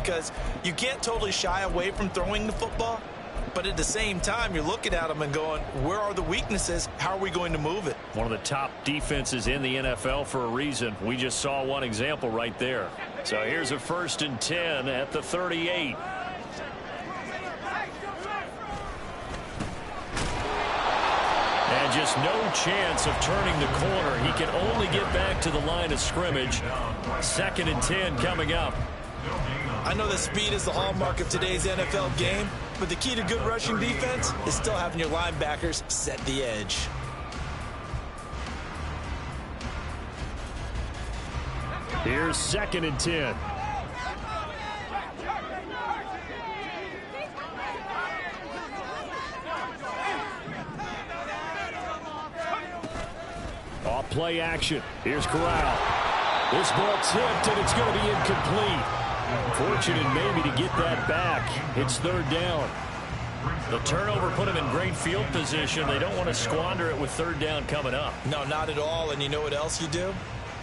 because you can't totally shy away from throwing the football. But at the same time, you're looking at them and going, where are the weaknesses? How are we going to move it? One of the top defenses in the NFL for a reason. We just saw one example right there. So here's a 1st and 10 at the 38. And just no chance of turning the corner. He can only get back to the line of scrimmage. 2nd and 10 coming up. I know that speed is the hallmark of today's NFL game, but the key to good rushing defense is still having your linebackers set the edge. Here's 2nd and 10. Off play action. Here's Corral. This ball tipped, and it's going to be incomplete. Fortunate maybe to get that back. It's 3rd down. The turnover put him in great field position. They don't want to squander it with 3rd down coming up. No, not at all. And you know what else you do?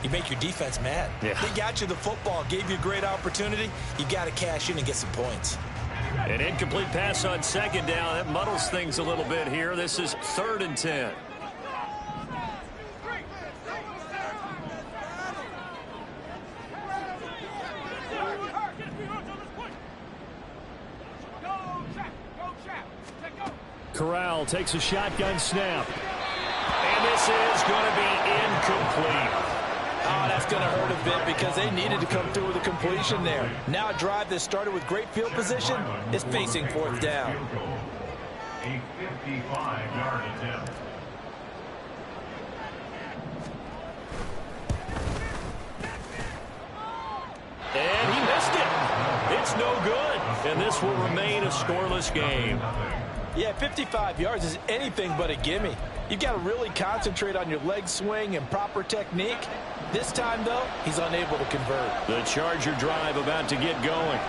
You make your defense mad. Yeah. They got you the football, gave you a great opportunity. You got to cash in and get some points. An incomplete pass on 2nd down. That muddles things a little bit here. This is 3rd and 10. Corral takes a shotgun snap. And this is going to be incomplete. Oh, that's going to hurt a bit because they needed to come through with a completion there. Now a drive that started with great field position is facing 4th down. A 55-yard attempt. And he missed it. It's no good. And this will remain a scoreless game. Yeah, 55 yards is anything but a gimme. You've got to really concentrate on your leg swing and proper technique. This time, though, he's unable to convert. The Charger drive about to get going.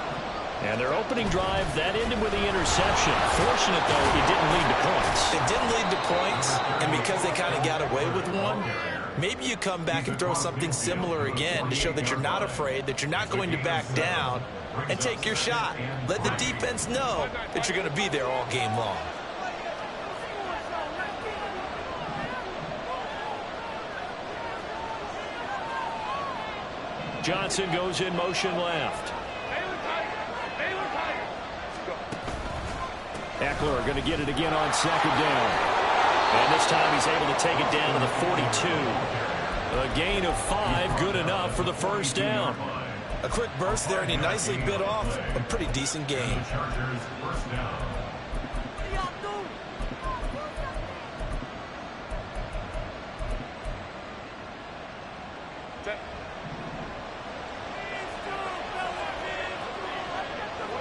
And their opening drive, that ended with the interception. Fortunate, though, it didn't lead to points. It didn't lead to points, and because they kind of got away with one, maybe you come back and throw something similar again to show that you're not afraid, that you're not going to back down, and take your shot. Let the defense know that you're going to be there all game long. Johnson goes in motion left. Eckler going to get it again on 2nd down. And this time he's able to take it down to the 42. A gain of 5, good enough for the 1st down. A quick burst there, and he nicely bit off a pretty decent gain.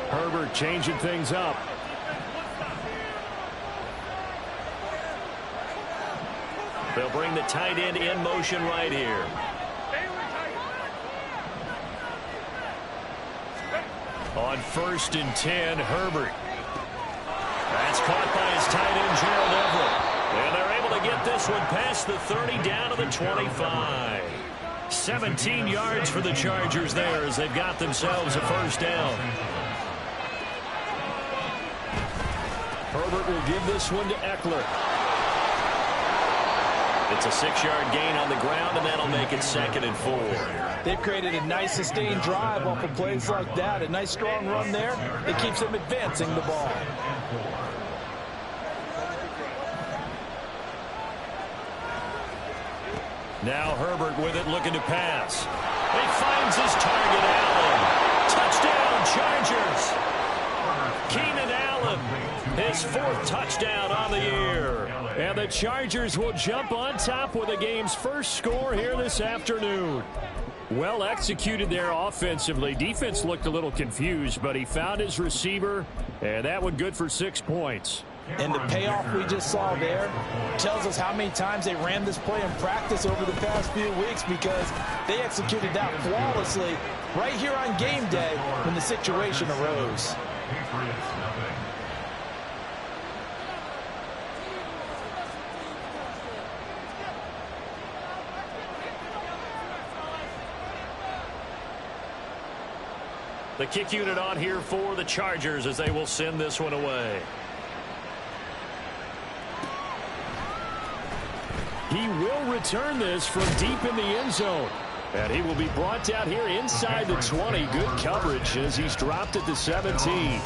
Herbert changing things up. They'll bring the tight end in motion right here. On 1st and 10, Herbert. That's caught by his tight end, Gerald Everett. And they're able to get this one past the 30 down to the 25. 17 yards for the Chargers there as they've got themselves a 1st down. Herbert will give this one to Eckler. It's a 6-yard gain on the ground, and that'll make it 2nd and 4. They've created a nice sustained drive off of plays like that. A nice strong run there that keeps them advancing the ball. Now Herbert with it, looking to pass. He finds his target, Allen. Touchdown, Chargers. Keenan Allen, his 4th touchdown on the year. And the Chargers will jump on top with the game's first score here this afternoon. Well executed there offensively. Defense looked a little confused, but he found his receiver, and that one good for 6 points. And the payoff we just saw there tells us how many times they ran this play in practice over the past few weeks, because they executed that flawlessly right here on game day when the situation arose. The kick unit on here for the Chargers as they will send this one away. He will return this from deep in the end zone. And he will be brought down here inside the 20. Good coverage as he's dropped at the 17.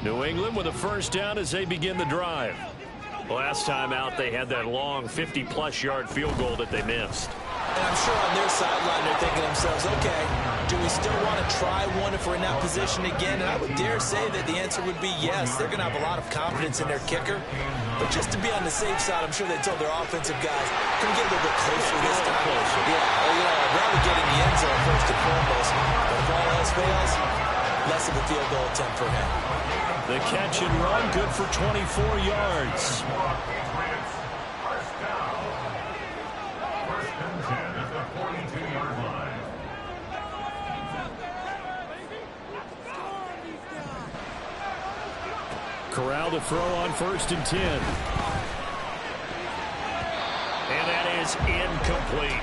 New England with a first down as they begin the drive. Last time out, they had that long 50-plus yard field goal that they missed. And I'm sure on their sideline they're thinking to themselves, okay, do we still want to try one if we're in that position again? And I would dare say that the answer would be yes. They're going to have a lot of confidence in their kicker. But just to be on the safe side, I'm sure they told their offensive guys, can we get a little bit closer this time? Yeah, I'd rather get in the end zone first and foremost. But if all else fails, less of a field goal attempt for him. The catch and run, good for 24 yards. Corral to throw on 1st and 10. And that is incomplete.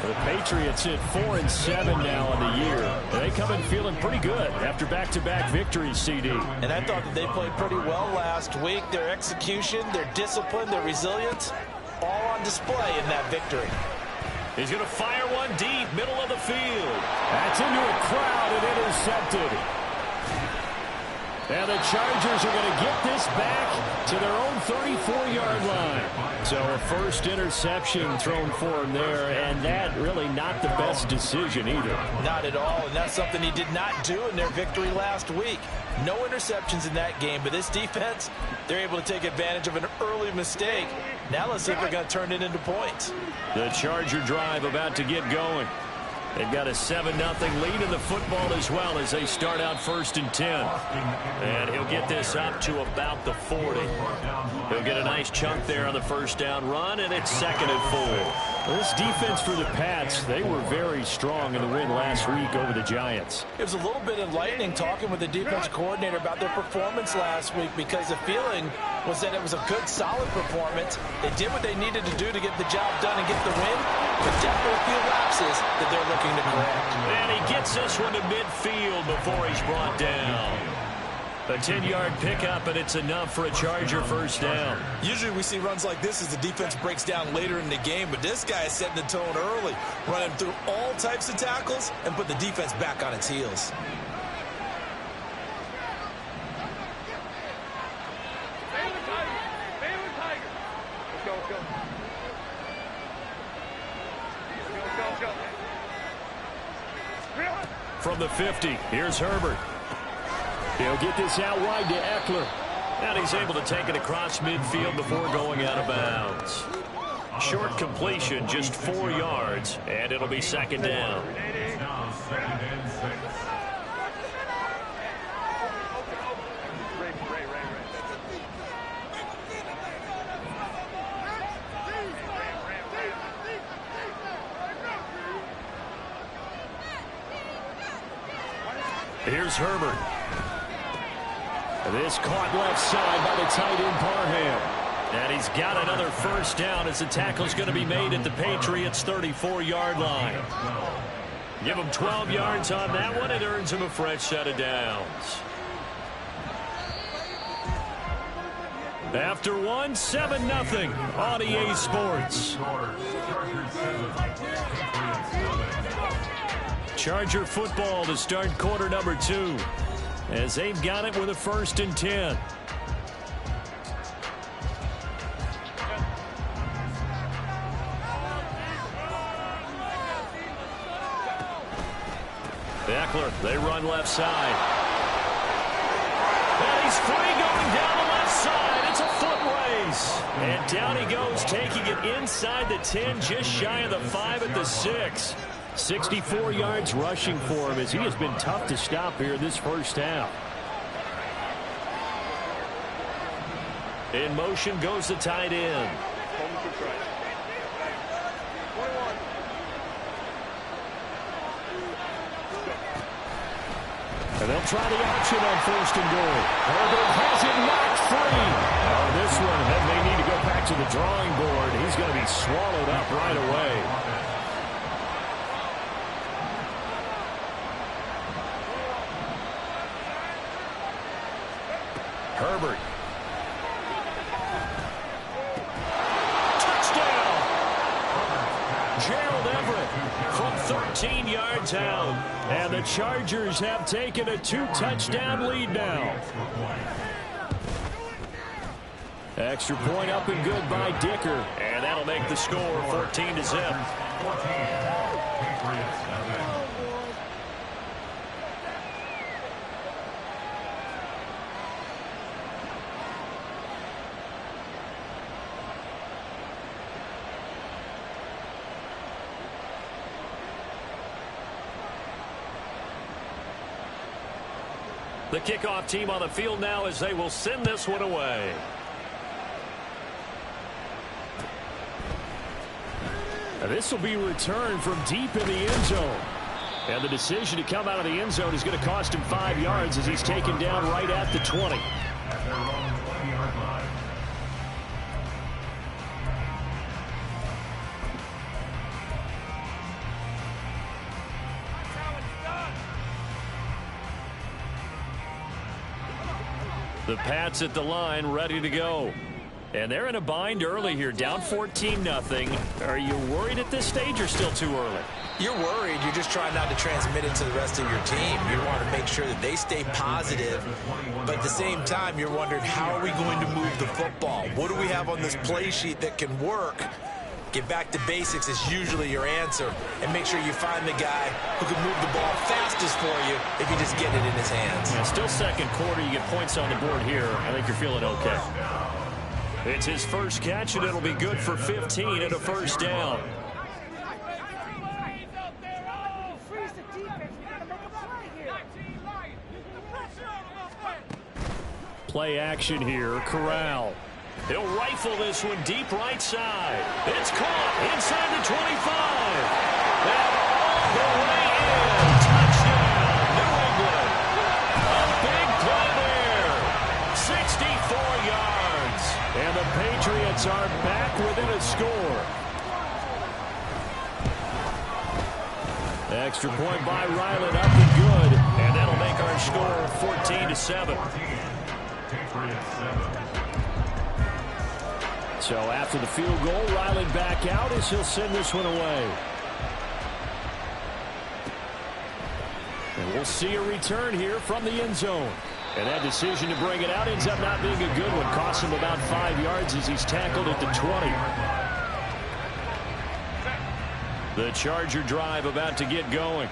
The Patriots at 4-7 now in the year. They come in feeling pretty good after back-to-back victories, CD. And I thought that they played pretty well last week. Their execution, their discipline, their resilience, all on display in that victory. He's going to fire one deep, middle of the field. That's into a crowd and intercepted. And the Chargers are going to get this back to their own 34-yard line. So a first interception thrown for him there, and that really not the best decision either. Not at all, and that's something he did not do in their victory last week. No interceptions in that game, but this defense, they're able to take advantage of an early mistake. Now let's see if they're going to turn it into points. The Charger drive about to get going. They've got a 7-0 lead in the football as well as they start out 1st and 10. And he'll get this up to about the 40. He'll get a nice chunk there on the first down run, and it's 2nd and 4. This defense for the Pats, they were very strong in the win last week over the Giants. It was a little bit enlightening talking with the defense coordinator about their performance last week because the feeling was that it was a good, solid performance. They did what they needed to do to get the job done and get the win, but definitely a few lapses that they're looking to correct. And he gets this one to midfield before he's brought down. A 10-yard pickup, and it's enough for a Charger first down. Usually we see runs like this as the defense breaks down later in the game, but this guy is setting the tone early, running through all types of tackles and put the defense back on its heels. From the 50, here's Herbert. He'll get this out wide to Eckler. And he's able to take it across midfield before going out of bounds. Short completion, just 4 yards, and it'll be 2nd down. Here's Herbert. This caught left side by the tight end Parham. And he's got another first down as the tackle's going to be made at the Patriots' 34-yard line. Give him 12 yards on that one. It earns him a fresh set of downs. After one, 7-0 on EA Sports. Charger football to start quarter number 2 as they've got it with a 1st and 10. Eckler, they run left side. And he's free going down the left side. It's a foot race. And down he goes, taking it inside the 10, just shy of the 5 at the 6. 64 yards rushing for him as he has been tough to stop here this first half. In motion goes the tight end. And they'll try the option on 1st and goal. Herbert has it knocked free. This one may need to go back to the drawing board. He's going to be swallowed up right away. Herbert. Touchdown! Gerald Everett from 13 yards out. And the Chargers have taken a 2-touchdown lead now. Extra point up and good by Dicker. And that'll make the score 14-0. The kickoff team on the field now as they will send this one away. This will be returned from deep in the end zone. And the decision to come out of the end zone is going to cost him 5 yards as he's taken down right at the 20. At their own 20-yard line. The Pats at the line, ready to go. And they're in a bind early here, down 14-0. Are you worried at this stage or still too early? You're worried. You're just trying not to transmit it to the rest of your team. You want to make sure that they stay positive. But at the same time, you're wondering, how are we going to move the football? What do we have on this play sheet that can work? Get back to basics is usually your answer. And make sure you find the guy who can move the ball fastest for you if you just get it in his hands. Yeah, still second quarter. You get points on the board here. I think you're feeling okay. It's his first catch, and it'll be good for 15 and a first down. Play action here. Corral. He'll rifle this one deep right side. It's caught inside the 25. And all the way in. Touchdown, New England. A big play there. 64 yards. And the Patriots are back within a score. Extra point by Ryland, up and good. And that'll make our score 14-7. Patriots 7. So after the field goal, Ryland back out as he'll send this one away. And we'll see a return here from the end zone. And that decision to bring it out ends up not being a good one. Costs him about 5 yards as he's tackled at the 20. The Charger drive about to get going.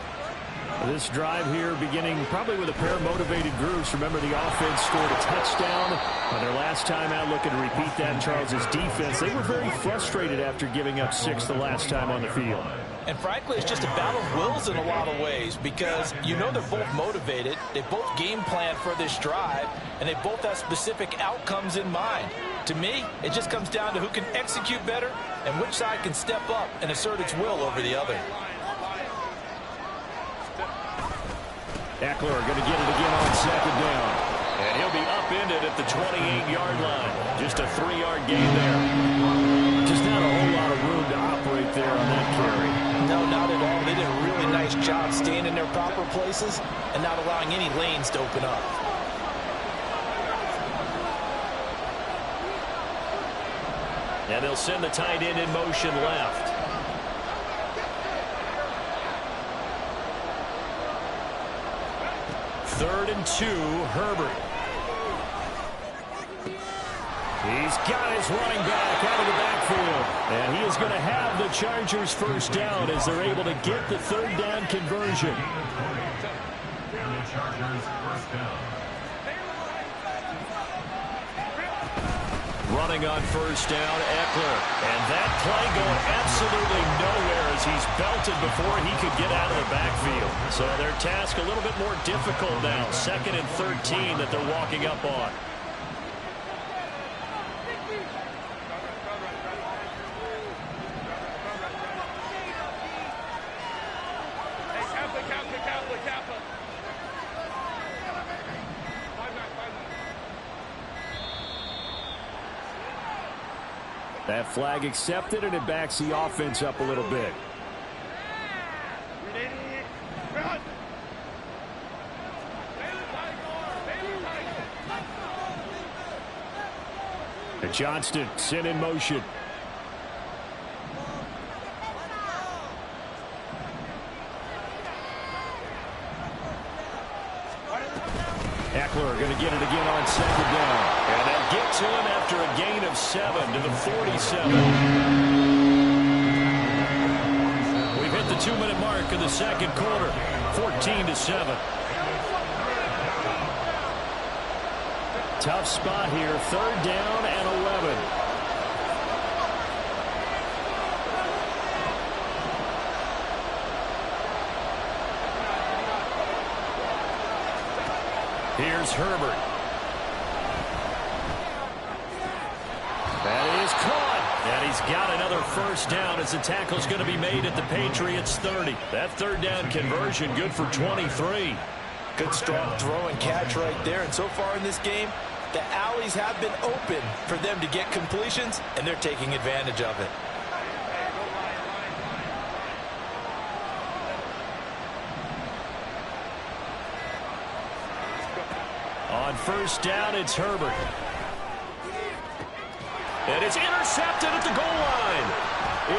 This drive here beginning probably with a pair of motivated groups. Remember, the offense scored a touchdown on their last time out. Looking to repeat that in Charles's defense. They were very frustrated after giving up 6 the last time on the field. And frankly, it's just a battle of wills in a lot of ways, because you know they're both motivated. They both game plan for this drive, and they both have specific outcomes in mind. To me, it just comes down to who can execute better and which side can step up and assert its will over the other. Eckler going to get it again on second down. And he'll be upended at the 28-yard line. Just a 3-yard gain there. Just not a whole lot of room to operate there on that carry. No, not at all. They did a really nice job staying in their proper places and not allowing any lanes to open up. And they'll send the tight end in motion left. Third and 2, Herbert. He's got his running back out of the backfield. And he is going to have the Chargers first down as they're able to get the third down conversion. And the Chargers first down. Running on first down, Eckler. And that play going absolutely nowhere as he's belted before he could get out of the backfield. So their task a little bit more difficult now. 2nd and 13 that they're walking up on. That flag accepted, and it backs the offense up a little bit. And Johnston sent in motion. Eckler going to get it again on second down. And they'll get to him after a gain of 7 to the 47. We've hit the 2-minute mark of the second quarter. 14-7. Tough spot here. 3rd down and 11. Here's Herbert. That is caught. And he's got another first down as the tackle's going to be made at the Patriots 30. That 3rd down conversion good for 23. Good strong throw and catch right there. And so far in this game, the alleys have been open for them to get completions, and they're taking advantage of it. On first down, it's Herbert. And it's intercepted at the goal line.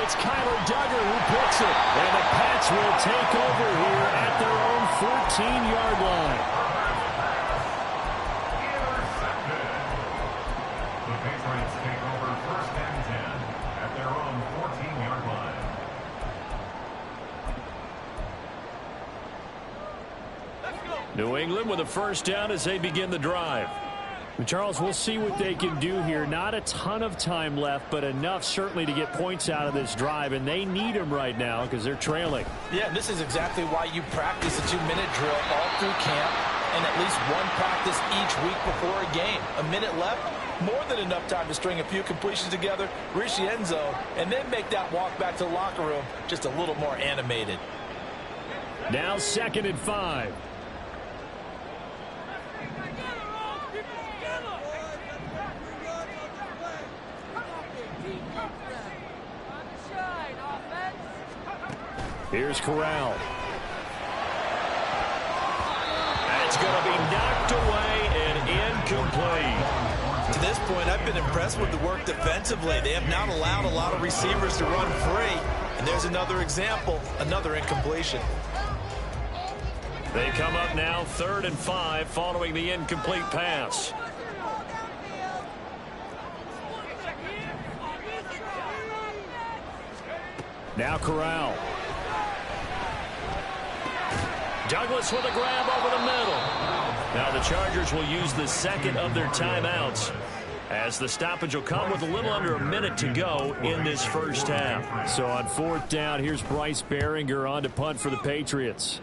It's Kyler Duggar who picks it. And the Pats will take over here at their own 14-yard line. The Patriots take over 1st and 10 at their own 14-yard line. New England with a first down as they begin the drive. Charles, we'll see what they can do here. Not a ton of time left, but enough certainly to get points out of this drive, and they need them right now because they're trailing. Yeah, this is exactly why you practice a 2-minute drill all through camp and at least one practice each week before a game. A minute left, more than enough time to string a few completions together, reach the end zone, and then make that walk back to the locker room just a little more animated. Now 2nd and 5. Here's Corral. That's going to be knocked away and incomplete. To this point, I've been impressed with the work defensively. They have not allowed a lot of receivers to run free. And there's another example, another incompletion. They come up now 3rd and 5 following the incomplete pass. Now Corral. Douglas with a grab over the middle. Now the Chargers will use the 2nd of their timeouts as the stoppage will come with a little under a minute to go in this first half. So on 4th down, here's Bryce Behringer on to punt for the Patriots.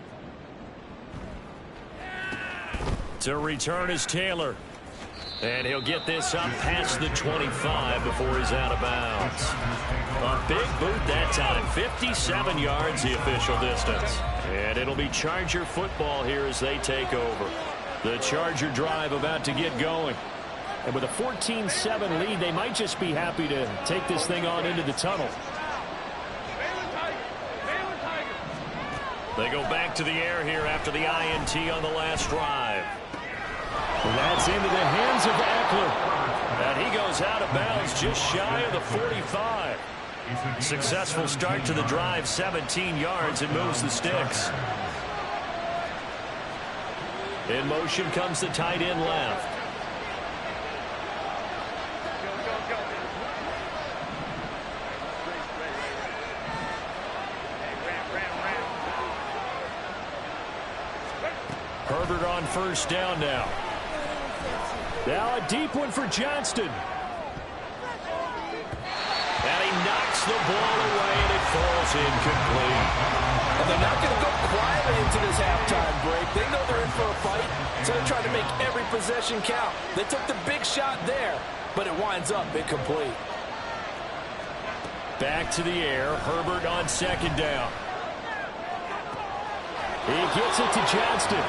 To return is Taylor. And he'll get this up past the 25 before he's out of bounds. A big boot that time. 57 yards the official distance. And it'll be Charger football here as they take over. The Charger drive about to get going. And with a 14-7 lead, they might just be happy to take this thing on into the tunnel. They go back to the air here after the INT on the last drive. And that's into the hands of Eckler. And he goes out of bounds just shy of the 45. Successful start to the drive, 17 yards, and moves the sticks. In motion comes the tight end left. Herbert on first down now. Now a deep one for Johnston. And he knocks the ball away, and it falls incomplete. And they're not going to go quietly into this halftime break. They know they're in for a fight, so they're trying to make every possession count. They took the big shot there, but it winds up incomplete. Back to the air. Herbert on second down. He gets it to Johnston.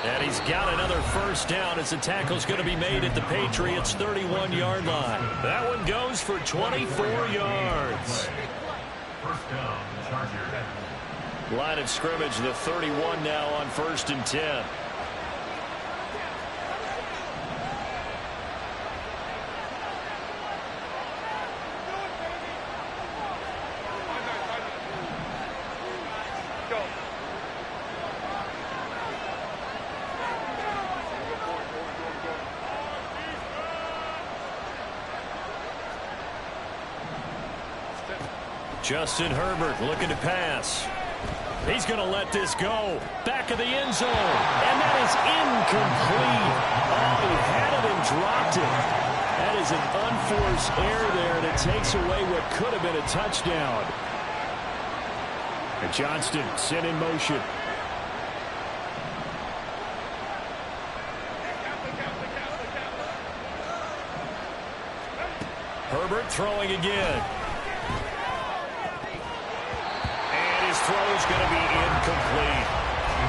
And he's got another first down as the tackle's going to be made at the Patriots' 31-yard line. That one goes for 24 yards. First down, Chargers. Line of scrimmage, the 31 now on 1st and 10. Justin Herbert looking to pass. He's going to let this go. Back of the end zone. And that is incomplete. Oh, he had it and dropped it. That is an unforced error there, and it takes away what could have been a touchdown. And Johnston sent in motion. Herbert throwing again. Throw's going to be incomplete.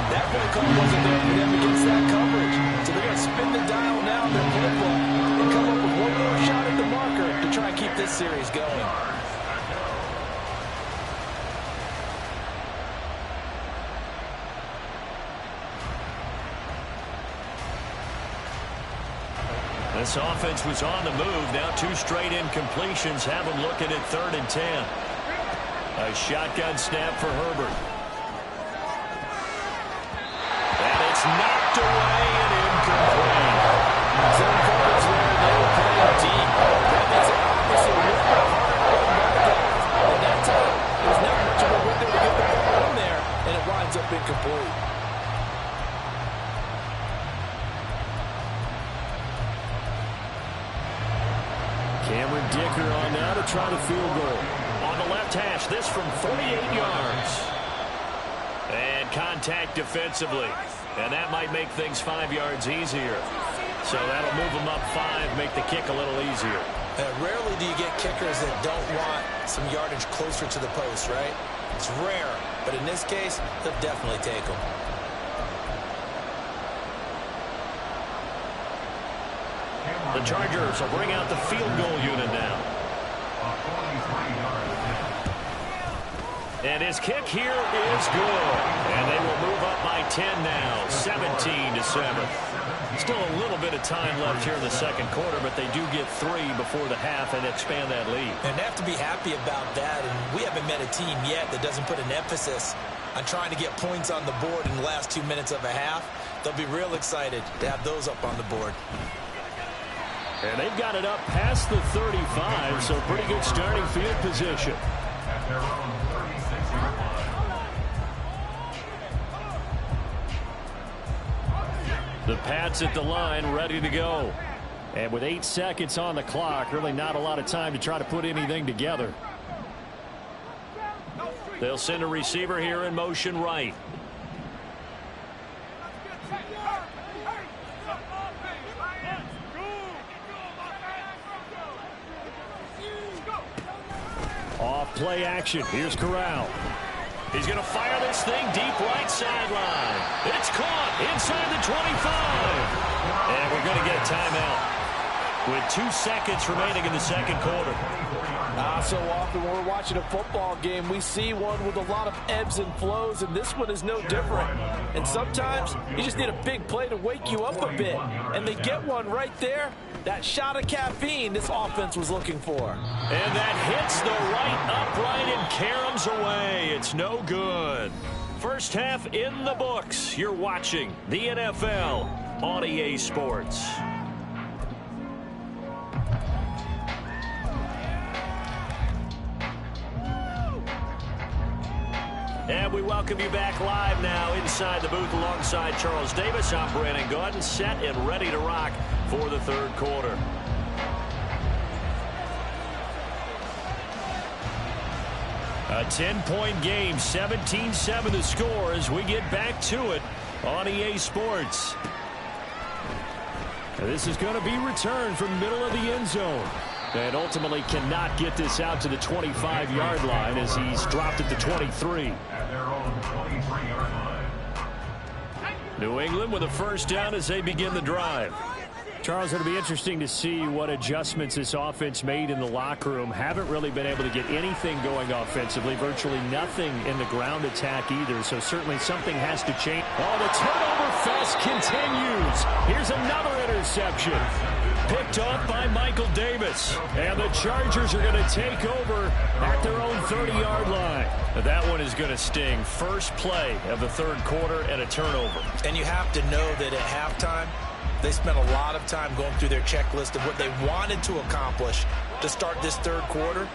That play call wasn't there for them against that coverage. So they're going to spin the dial now in their playbook and come up with one more shot at the marker to try and keep this series going. This offense was on the move. Now 2 straight incompletions have them looking at 3rd and 10. A shotgun snap for Herbert. And it's knocked away and incomplete. Zone coverage there. They were playing deep. That means they obviously looked for a hard run back guys. And that time, there's not much of a window to get the ball in there, and it winds up incomplete. Cameron Dicker on now to try the field goal. On the left hash, this from 48 yards. And contact defensively. And that might make things 5 yards easier. So that'll move them up 5, make the kick a little easier. Rarely do you get kickers that don't want some yardage closer to the post, right? It's rare, but in this case, they'll definitely take them. The Chargers will bring out the field goal unit now. And his kick here is good. And they will move up by 10 now, 17-7. Still a little bit of time left here in the second quarter, but they do get 3 before the half and expand that lead. And they have to be happy about that. And we haven't met a team yet that doesn't put an emphasis on trying to get points on the board in the last 2 minutes of a half. They'll be real excited to have those up on the board. And they've got it up past the 35, so pretty good starting field position. At their own 36-yard line. The Pats at the line, ready to go. And with 8 seconds on the clock, really not a lot of time to try to put anything together. They'll send a receiver here in motion right. Off play action. Here's Corral. He's going to fire this thing deep right sideline. It's caught inside the 25. And we're going to get a timeout with 2 seconds remaining in the second quarter. So often when we're watching a football game, we see one with a lot of ebbs and flows, and this one is no different. And sometimes you just need a big play to wake you up a bit. And they get one right there. That shot of caffeine this offense was looking for. And that hits the right upright and caroms away. It's no good. First half in the books. You're watching the NFL on EA Sports. And we welcome you back live now inside the booth alongside Charles Davis. I'm Brandon Gaudin, set and ready to rock for the third quarter. A 10-point game, 17-7 the score as we get back to it on EA Sports. And this is going to be returned from the middle of the end zone. And ultimately cannot get this out to the 25-yard line as he's dropped at the 23. At their own 23-yard line. New England with a first down as they begin the drive. Charles, it'll be interesting to see what adjustments this offense made in the locker room. Haven't really been able to get anything going offensively. Virtually nothing in the ground attack either. So certainly something has to change. Oh, the turnover fest continues. Here's another interception. Picked off by Michael Davis. And the Chargers are going to take over at their own 30-yard line. Now that one is going to sting. First play of the third quarter and a turnover. And you have to know that at halftime, they spent a lot of time going through their checklist of what they wanted to accomplish to start this third quarter.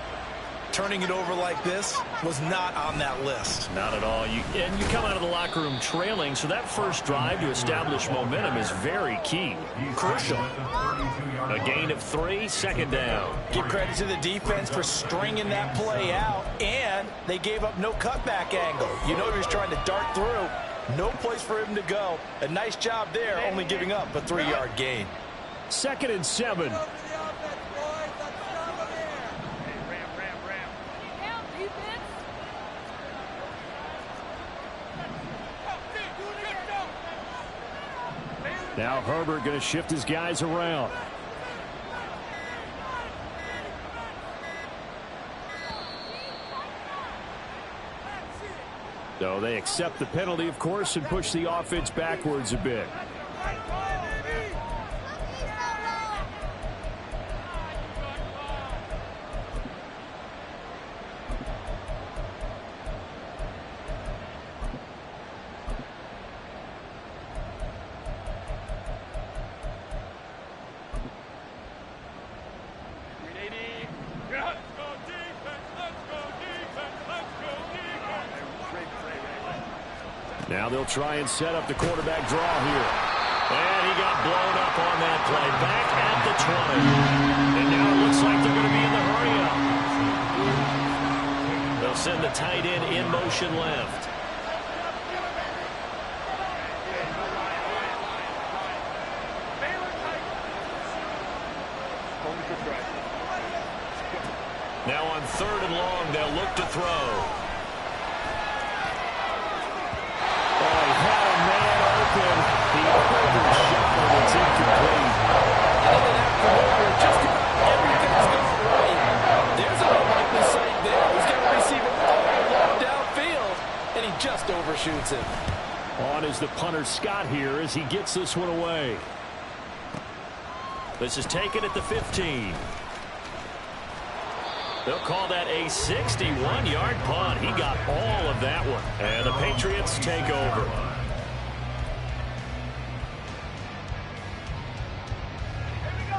Turning it over like this was not on that list. Not at all. You come out of the locker room trailing, so that first drive to establish momentum is very key. Crucial. A gain of 3, second down. Give credit to the defense for stringing that play out, and they gave up no cutback angle. You know he was trying to dart through. No place for him to go. A nice job there, only giving up a 3-yard gain. 2nd and 7. Now Herbert going to shift his guys around. So they accept the penalty, of course, and push the offense backwards a bit. Now they'll try and set up the quarterback draw here. And he got blown up on that play. Back at the 20. And now it looks like they're going to be in the hurry-up. They'll send the tight end in motion left. Now on 3rd and long, they'll look to throw. He overshot it. It's incomplete. Just about everything's going right. There's an unlikely sight there. He's got to receive it all downfield, and he just overshoots it. On is the punter Scott here as he gets this one away. This is taken at the 15. They'll call that a 61-yard punt. He got all of that one. And the Patriots take over.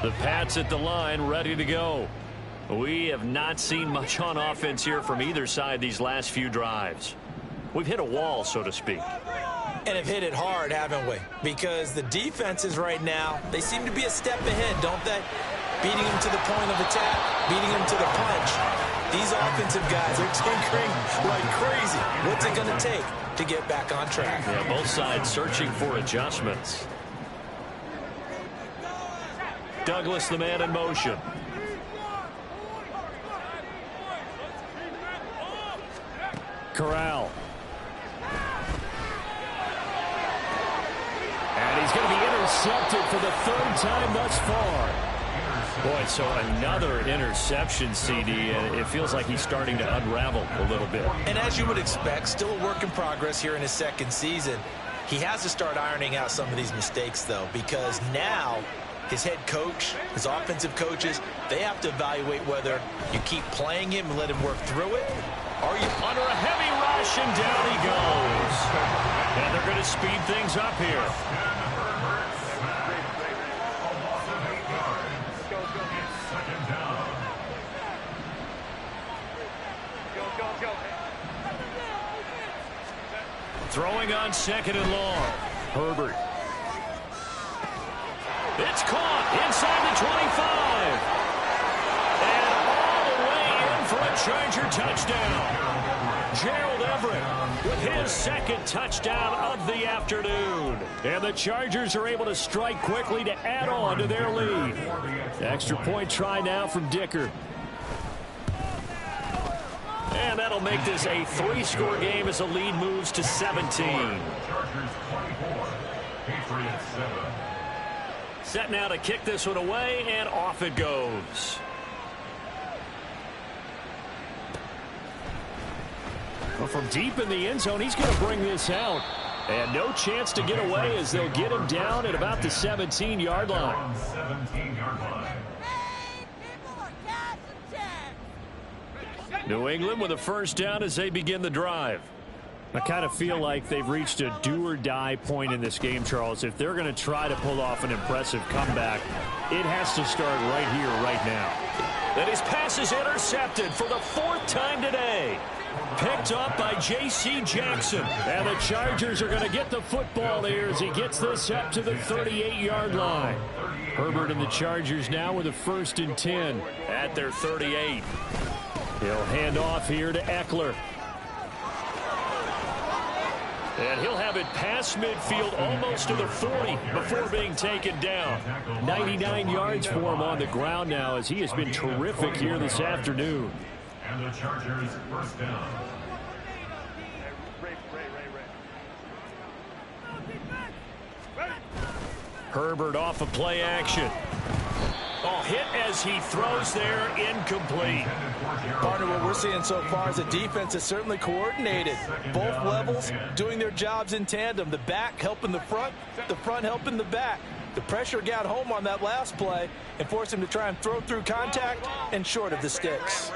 The Pats at the line, ready to go. We have not seen much on offense here from either side these last few drives. We've hit a wall, so to speak. And have hit it hard, haven't we? Because the defenses right now, they seem to be a step ahead, don't they? Beating them to the point of attack, beating them to the punch. These offensive guys are tinkering like crazy. What's it going to take to get back on track? Yeah, both sides searching for adjustments. Douglas, the man in motion. Corral. And he's going to be intercepted for the 3rd time thus far. Boy, so another interception, CD, and it feels like he's starting to unravel a little bit. And as you would expect, still a work in progress here in his 2nd season. He has to start ironing out some of these mistakes, though, because now his head coach, his offensive coaches, they have to evaluate whether you keep playing him and let him work through it, or you under a heavy rush, and down he goes. And they're going to speed things up here. Throwing on 2nd and long. Herbert. It's caught inside the 25. And all the way in for a Charger touchdown. Gerald Everett with his 2nd touchdown of the afternoon. And the Chargers are able to strike quickly to add on to their lead. Extra point try now from Dicker. And that'll make this a 3-score game as the lead moves to 17. at 7. Set now to kick this one away, and off it goes. Well, from deep in the end zone, he's going to bring this out. And no chance to get away as they'll get him down at about the 17-yard line. 17-yard line. New England with a first down as they begin the drive. I kind of feel like they've reached a do-or-die point in this game, Charles. If they're going to try to pull off an impressive comeback, it has to start right here, right now. And his pass is intercepted for the 4th time today. Picked up by J.C. Jackson. And the Chargers are going to get the football here as he gets this up to the 38-yard line. Herbert and the Chargers now with a 1st and 10 at their 38. He'll hand off here to Eckler. And he'll have it past midfield almost to the 40 before being taken down. 99 yards for him on the ground now as he has been terrific here this afternoon. And the Chargers first down. Herbert off of play action. Oh, hit as he throws there, incomplete. Partner, what we're seeing so far is the defense is certainly coordinated. Both levels doing their jobs in tandem. The back helping the front helping the back. The pressure got home on that last play and forced him to try and throw through contact and short of the sticks.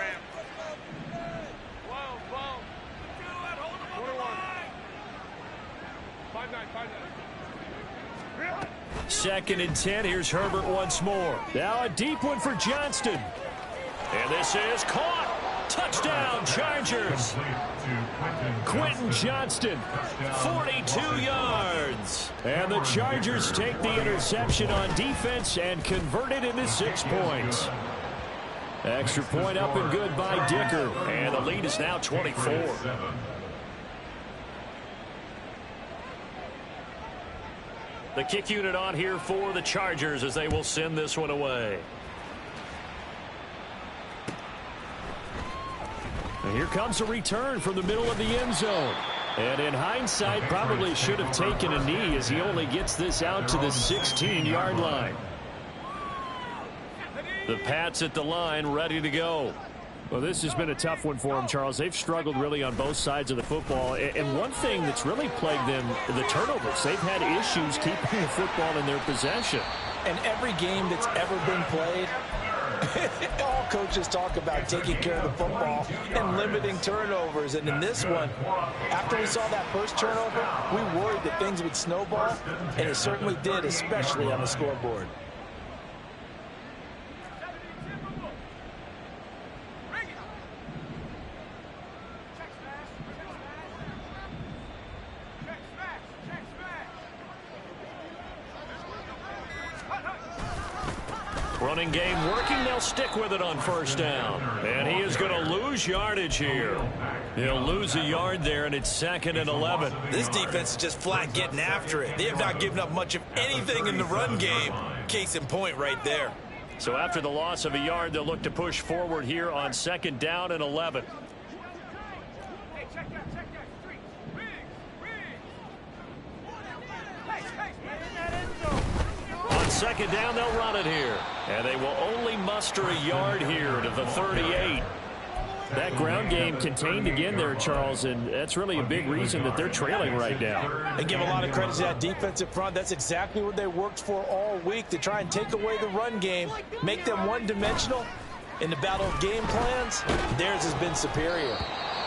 Second and 10. Here's Herbert once more. Now a deep one for Johnston. And this is caught. Touchdown, Chargers. Quentin Johnston, 42 yards. And the Chargers take the interception on defense and convert it into 6 points. Extra point up and good by Dicker. And the lead is now 24. The kick unit on here for the Chargers as they will send this one away. And here comes a return from the middle of the end zone. And in hindsight, probably should have taken a knee as he only gets this out to the 16-yard line. The Pats at the line ready to go. Well, this has been a tough one for them, Charles. They've struggled really on both sides of the football. And one thing that's really plagued them, the turnovers. They've had issues keeping the football in their possession. And every game that's ever been played, all coaches talk about taking care of the football and limiting turnovers. And in this one, after we saw that first turnover, we worried that things would snowball, and it certainly did, especially on the scoreboard. Running game working. They'll stick with it on first down. And he is going to lose yardage here. He'll lose a yard there, and it's 2nd and 11. This defense is just flat getting after it. They have not given up much of anything in the run game. Case in point right there. So after the loss of a yard, they'll look to push forward here on 2nd down and 11. On 2nd down, they'll run it here. And they will only muster a yard here to the 38. That ground game contained again there, Charles, and that's really a big reason that they're trailing right now. They give a lot of credit to that defensive front. That's exactly what they worked for all week, to try and take away the run game, make them one-dimensional. In the battle of game plans, theirs has been superior.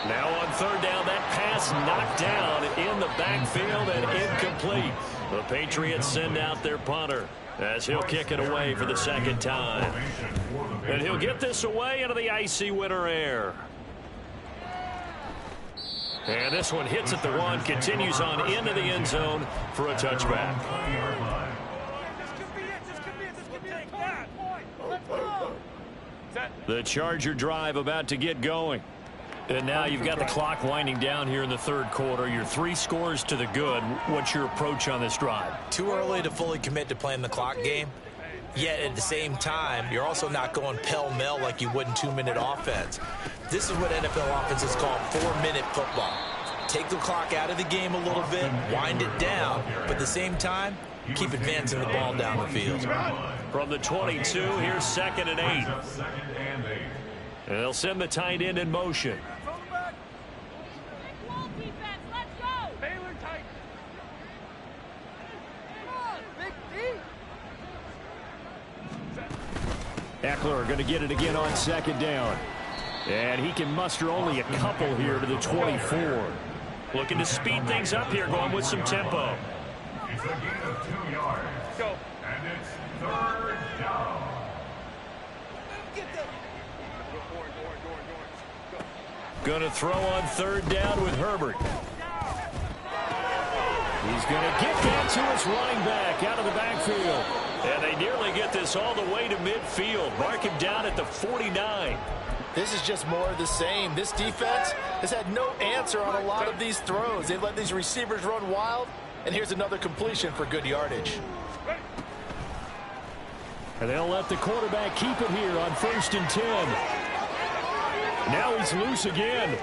Now on 3rd down, that pass knocked down in the backfield and incomplete. The Patriots send out their punter as he'll kick it away for the 2nd time. And he'll get this away into the icy winter air. And this one hits at the 1, continues on into the end zone for a touchback. The Charger drive about to get going. And now you've got the clock winding down here in the 3rd quarter. You're 3 scores to the good. What's your approach on this drive? Too early to fully commit to playing the clock game. Yet at the same time, you're also not going pell-mell like you would in 2-minute offense. This is what NFL offenses call 4-minute football. take the clock out of the game a little bit, wind it down, but at the same time, keep advancing the ball down the field. From the 22, here's 2nd and 8. And they'll send the tight end in motion. Eckler going to get it again on 2nd down. And he can muster only a couple here to the 24. Looking to speed things up here, going with some tempo. It's a gain of 2 yards. Go. And it's 3rd down. Going to throw on 3rd down with Herbert. He's going to get that to his running back out of the backfield. And they nearly get this all the way to midfield. Mark him down at the 49. This is just more of the same. This defense has had no answer on a lot of these throws. They've let these receivers run wild, and here's another completion for good yardage. And they'll let the quarterback keep it here on 1st and 10. Now he's loose again.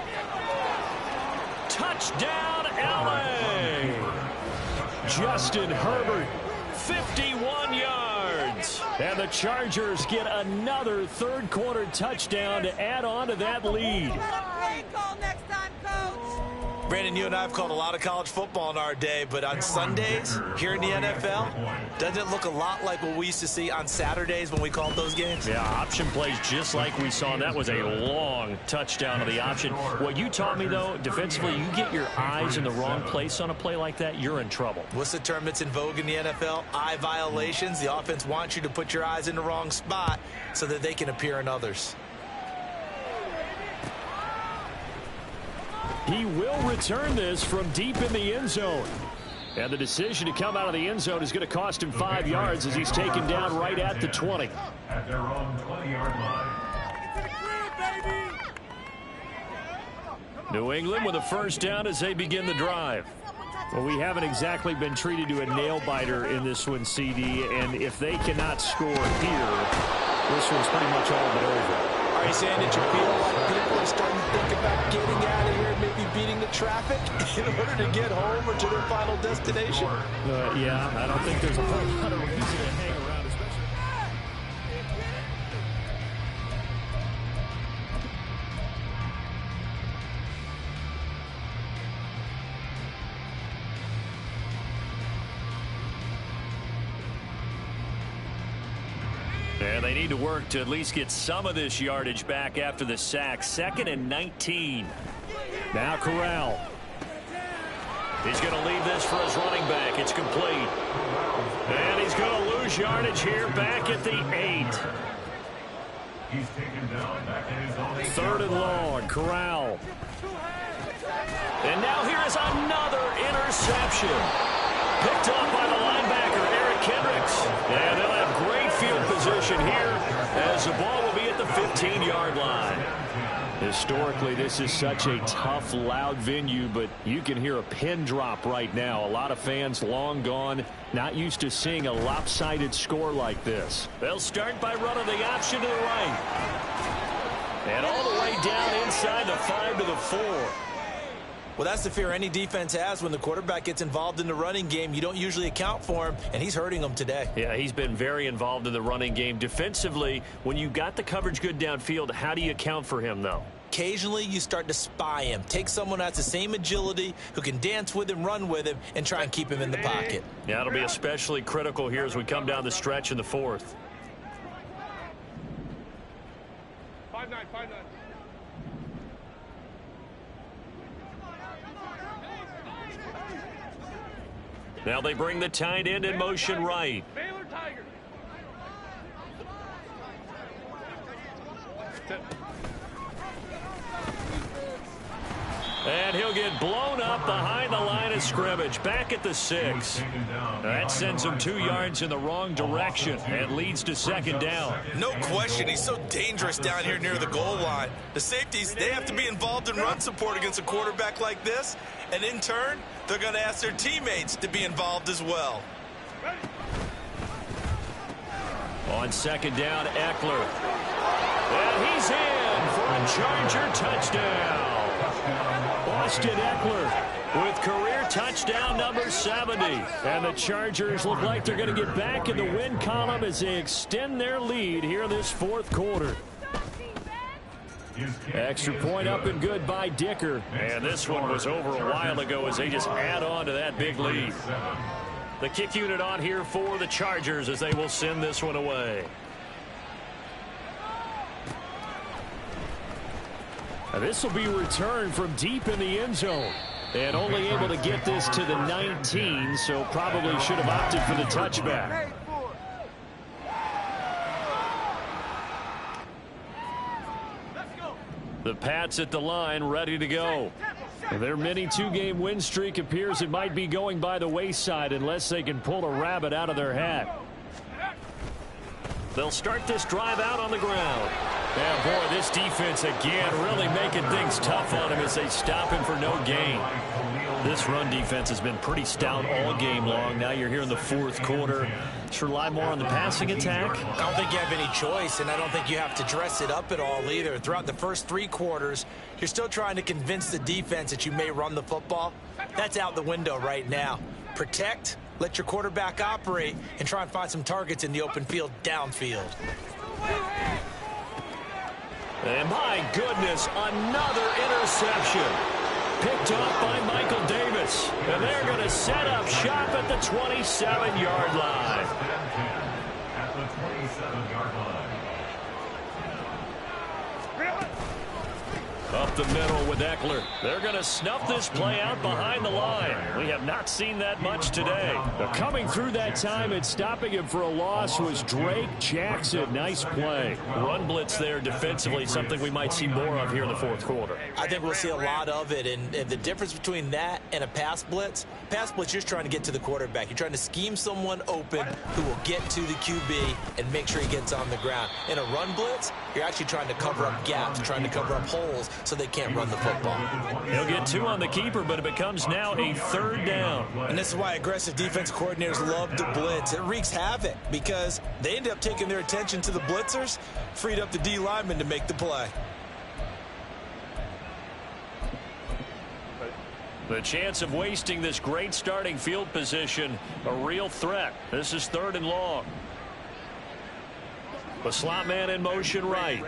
Touchdown, LA! Justin Herbert, 51 yards. And the Chargers get another 3rd quarter touchdown to add on to that lead. Call next time, Coach. Brandon, you and I have called a lot of college football in our day, but on Sundays here in the NFL, doesn't it look a lot like what we used to see on Saturdays when we called those games? Yeah, option plays just like we saw. That was a long touchdown of the option. What you taught me, though, defensively, you get your eyes in the wrong place on a play like that, you're in trouble. What's the term that's in vogue in the NFL? Eye violations. The offense wants you to put your eyes in the wrong spot so that they can appear in others. He will return this from deep in the end zone. And the decision to come out of the end zone is going to cost him 5 yards as he's taken down right at the 20. At their own 20-yard line. New England with a 1st down as they begin the drive. Well, we haven't exactly been treated to a nail-biter in this one, CD, and if they cannot score here, this one's pretty much all but over. Are you saying that you feel like people are starting to think about getting out of here and maybe beating the traffic in order to get home or to their final destination? Yeah, I don't think there's a whole lot of reason to hang around, especially. And they need to work to at least get some of this yardage back after the sack. 2nd and 19. Now Corral. He's going to leave this for his running back. It's complete. And he's going to lose yardage here back at the 8. He's taken down back in his own 3rd and long. Corral. And now here is another interception. Picked up by the linebacker, Eric Kendricks. And they'll have great field position here as the ball will be at the 15-yard line. Historically, this is such a tough, loud venue, but you can hear a pin drop right now. A lot of fans long gone, not used to seeing a lopsided score like this. They'll start by running the option to the right. And all the way down inside the 5 to the 4. Well, that's the fear any defense has when the quarterback gets involved in the running game. You don't usually account for him, and he's hurting them today. Yeah, he's been very involved in the running game. Defensively, when you got the coverage good downfield, how do you account for him, though? Occasionally, you start to spy him. Take someone that's the same agility, who can dance with him, run with him, and try and keep him in the pocket. Yeah, it'll be especially critical here as we come down the stretch in the 4th. 5-9, 5-9. Now they bring the tight end in motion right. Baylor Tigers. And he'll get blown up behind the line of scrimmage. Back at the 6. That sends him 2 yards in the wrong direction and leads to 2nd down. No question, he's so dangerous down here near the goal line. The safeties, they have to be involved in run support against a quarterback like this. And in turn, they're going to ask their teammates to be involved as well. On 2nd down, Eckler. And he's in for a Charger touchdown. Austin Eckler with career touchdown number 70. And the Chargers look like they're going to get back in the win column as they extend their lead here in this fourth quarter. Extra point up and good by Dicker. And this one was over a while ago as they just add on to that big lead. The kick unit on here for the Chargers as they will send this one away. Now this will be returned from deep in the end zone. And only able to get this to the 19, so probably should have opted for the touchback. The Pats at the line, ready to go. Their mini two-game win streak appears it might be going by the wayside unless they can pull a rabbit out of their hat. They'll start this drive out on the ground. And boy, this defense again really making things tough on him as they stop him for no gain. This run defense has been pretty stout all game long. Now you're here in the fourth quarter. Just rely more on the passing attack. I don't think you have any choice, and I don't think you have to dress it up at all either. Throughout the first three quarters, you're still trying to convince the defense that you may run the football. That's out the window right now. Protect, let your quarterback operate, and try and find some targets in the open field downfield. And my goodness, another interception. Picked off by Michael Davis. And they're going to set up shop at the 27-yard line. At the 27-yard line. Up the middle with Eckler. They're going to snuff this play out behind the line. We have not seen that much today. Coming through that time and stopping him for a loss was Drake Jackson. Nice play. Run blitz there defensively, something we might see more of here in the fourth quarter. I think we'll see a lot of it, and the difference between that and a pass blitz, you're just trying to get to the quarterback. You're trying to scheme someone open who will get to the QB and make sure he gets on the ground. In a run blitz, you're actually trying to cover up gaps, trying to cover up holes so they can't run the football. He'll get two on the keeper, but it becomes now a third down. And this is why aggressive defense coordinators love to blitz. It wreaks havoc because they end up taking their attention to the blitzers, freed up the D lineman to make the play. The chance of wasting this great starting field position, a real threat. This is third and long. The slot man in motion right.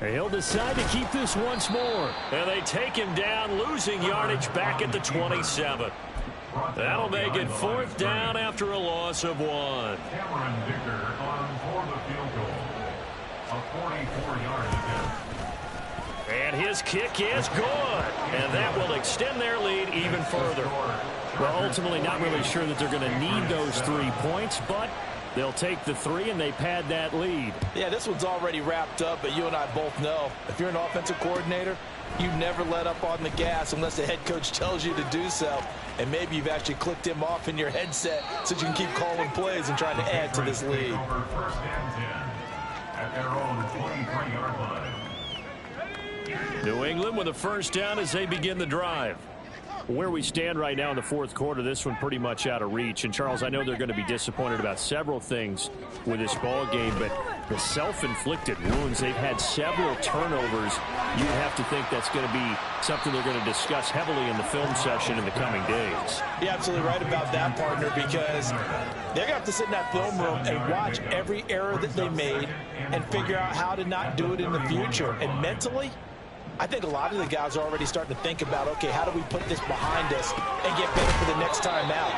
He'll decide to keep this once more. And they take him down, losing yardage back at the 27. That'll make it fourth down after a loss of one. Cameron Dicker on for the field goal. A 44-yard attempt. And his kick is good. And that will extend their lead even further. Well, ultimately not really sure that they're going to need those 3 points, but they'll take the 3 and they pad that lead. Yeah, this one's already wrapped up, but you and I both know if you're an offensive coordinator, you never let up on the gas unless the head coach tells you to do so. And maybe you've actually clicked him off in your headset so you can keep calling plays and trying to add to this lead. First and 10 at their own 23-yard line. New England with a first down as they begin the drive. Where we stand right now in the fourth quarter, this one pretty much out of reach. And, Charles, I know they're going to be disappointed about several things with this ball game, but the self-inflicted wounds, they've had several turnovers. You'd have to think that's going to be something they're going to discuss heavily in the film session in the coming days. You're absolutely right about that, partner, because they're going to have to sit in that film room and watch every error that they made and figure out how to not do it in the future. And mentally, I think a lot of the guys are already starting to think about, okay, how do we put this behind us and get better for the next time out?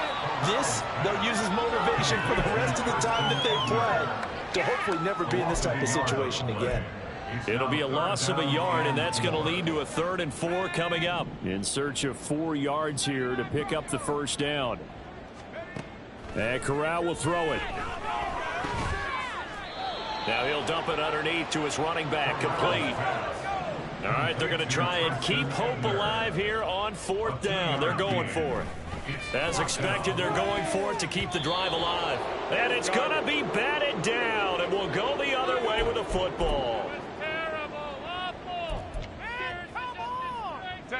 This, they'll use as motivation for the rest of the time that they play to hopefully never be in this type of situation again. It'll be a loss of a yard, and that's going to lead to a 3rd and 4 coming up. In search of 4 yards here to pick up the first down. And Corral will throw it. Now he'll dump it underneath to his running back, complete. All right, they're going to try and keep hope alive here on 4th down. They're going for it. As expected, they're going for it to keep the drive alive. And it's going to be batted down, and we'll go the other way with the football.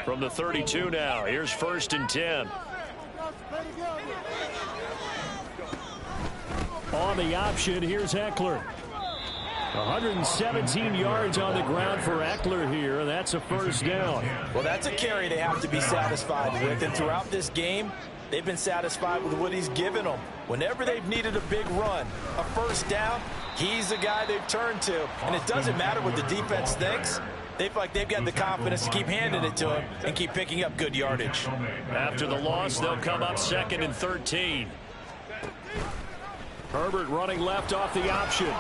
From the 32 now, here's 1st and 10. On the option, here's Eckler. 117 yards on the ground for Eckler here, and that's a first down. Well, that's a carry they have to be satisfied with, and throughout this game, they've been satisfied with what he's given them. Whenever they've needed a big run, a first down, he's the guy they've turned to. And it doesn't matter what the defense thinks. They feel like they've got the confidence to keep handing it to him and keep picking up good yardage. After the loss, they'll come up 2nd and 13. Herbert running left off the option.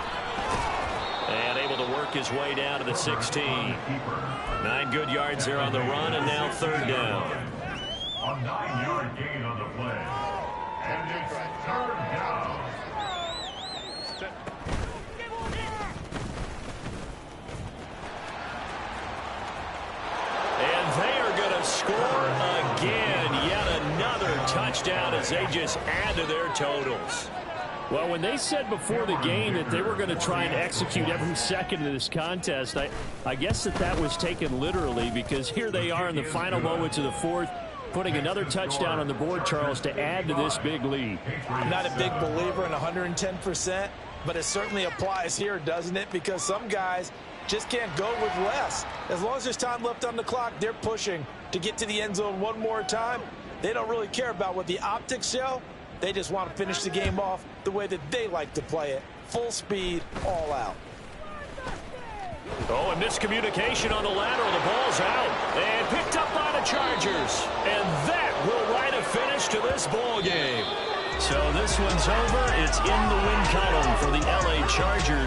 And able to work his way down to the 16. 9 good yards there on the run, and now 3rd down. A 9-yard gain on the play. And it's 3rd down. And they are going to score again. Yet another touchdown as they just add to their totals. Well, when they said before the game that they were going to try and execute every second of this contest, I guess that was taken literally, because here they are in the final moments of the 4th, putting another touchdown on the board, Charles, to add to this big lead. I'm not a big believer in 110%, but it certainly applies here, doesn't it? Because some guys just can't go with less. As long as there's time left on the clock, they're pushing to get to the end zone one more time. They don't really care about what the optics show. They just want to finish the game off the way that they like to play it. Full speed, all out. Oh, and miscommunication on the lateral. The ball's out. And picked up by the Chargers. And that will write a finish to this ball game. So this one's over. It's in the win column for the LA Chargers.